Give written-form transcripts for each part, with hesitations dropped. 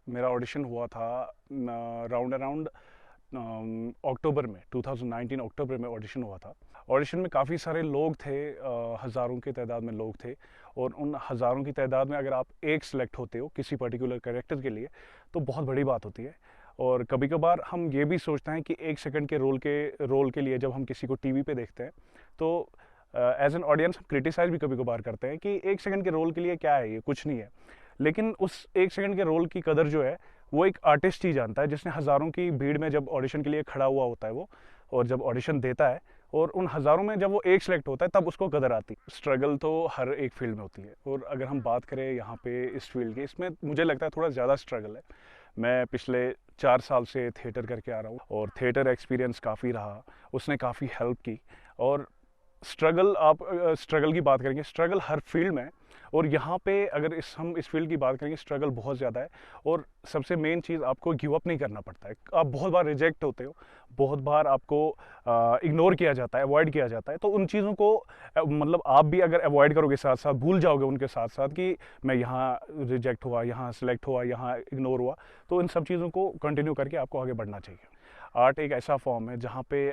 मेरा ऑडिशन हुआ था राउंड अराउंड अक्टूबर में 2019 अक्टूबर में ऑडिशन हुआ था। ऑडिशन में काफ़ी सारे लोग थे, हज़ारों की तादाद में लोग थे, और उन हज़ारों की तादाद में अगर आप एक सिलेक्ट होते हो किसी पर्टिकुलर कैरेक्टर के लिए तो बहुत बड़ी बात होती है। और कभी कभार हम ये भी सोचते हैं कि एक सेकंड के रोल के लिए जब हम किसी को टीवी पे देखते हैं तो एज एन ऑडियंस हम क्रिटिसाइज भी कभी कभार करते हैं कि एक सेकंड के रोल के लिए क्या है, ये कुछ नहीं है। लेकिन उस एक सेकंड के रोल की कदर जो है वो एक आर्टिस्ट ही जानता है, जिसने हज़ारों की भीड़ में जब ऑडिशन के लिए खड़ा हुआ होता है वो, और जब ऑडिशन देता है और उन हज़ारों में जब वो एक सेलेक्ट होता है तब उसको कदर आती। स्ट्रगल तो हर एक फील्ड में होती है, और अगर हम बात करें यहाँ पे इस फील्ड की, इसमें मुझे लगता है थोड़ा ज़्यादा स्ट्रगल है। मैं पिछले 4 साल से थिएटर करके आ रहा हूँ और थिएटर एक्सपीरियंस काफ़ी रहा, उसने काफ़ी हेल्प की। और स्ट्रगल, आप स्ट्रगल की बात करेंगे, स्ट्रगल हर फील्ड में है, और यहाँ पे अगर हम इस फील्ड की बात करेंगे स्ट्रगल बहुत ज़्यादा है। और सबसे मेन चीज़, आपको गिव अप नहीं करना पड़ता है। आप बहुत बार रिजेक्ट होते हो, बहुत बार आपको इग्नोर किया जाता है, अवॉइड किया जाता है, तो उन चीज़ों को मतलब आप भी अगर अवॉइड करोगे, साथ साथ भूल जाओगे उनके साथ साथ कि मैं यहाँ रिजेक्ट हुआ, यहाँ सिलेक्ट हुआ, यहाँ इग्नोर हुआ, तो इन सब चीज़ों को कंटिन्यू करके आपको आगे बढ़ना चाहिए। आर्ट एक ऐसा फॉर्म है जहाँ पे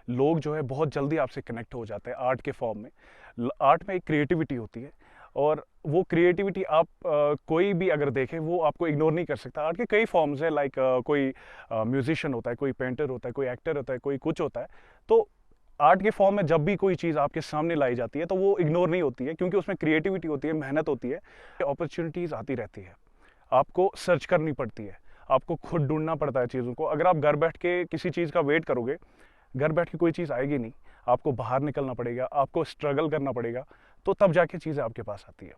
लोग जो है बहुत जल्दी आपसे कनेक्ट हो जाते हैं आर्ट के फॉर्म में। आर्ट में एक क्रिएटिविटी होती है, और वो क्रिएटिविटी आप कोई भी अगर देखे वो आपको इग्नोर नहीं कर सकता। आर्ट के कई फॉर्म्स हैं, लाइक कोई म्यूजिशियन होता है, कोई पेंटर होता है, कोई एक्टर होता है, कोई कुछ होता है। तो आर्ट के फॉर्म में जब भी कोई चीज़ आपके सामने लाई जाती है तो वो इग्नोर नहीं होती है, क्योंकि उसमें क्रिएटिविटी होती है, मेहनत होती है, अपॉर्चुनिटीज़ आती रहती है। आपको सर्च करनी पड़ती है, आपको खुद ढूंढना पड़ता है चीज़ों को। अगर आप घर बैठ के किसी चीज़ का वेट करोगे, घर बैठ के कोई चीज़ आएगी नहीं, आपको बाहर निकलना पड़ेगा, आपको स्ट्रगल करना पड़ेगा, तो तब जाके चीज़ें आपके पास आती है।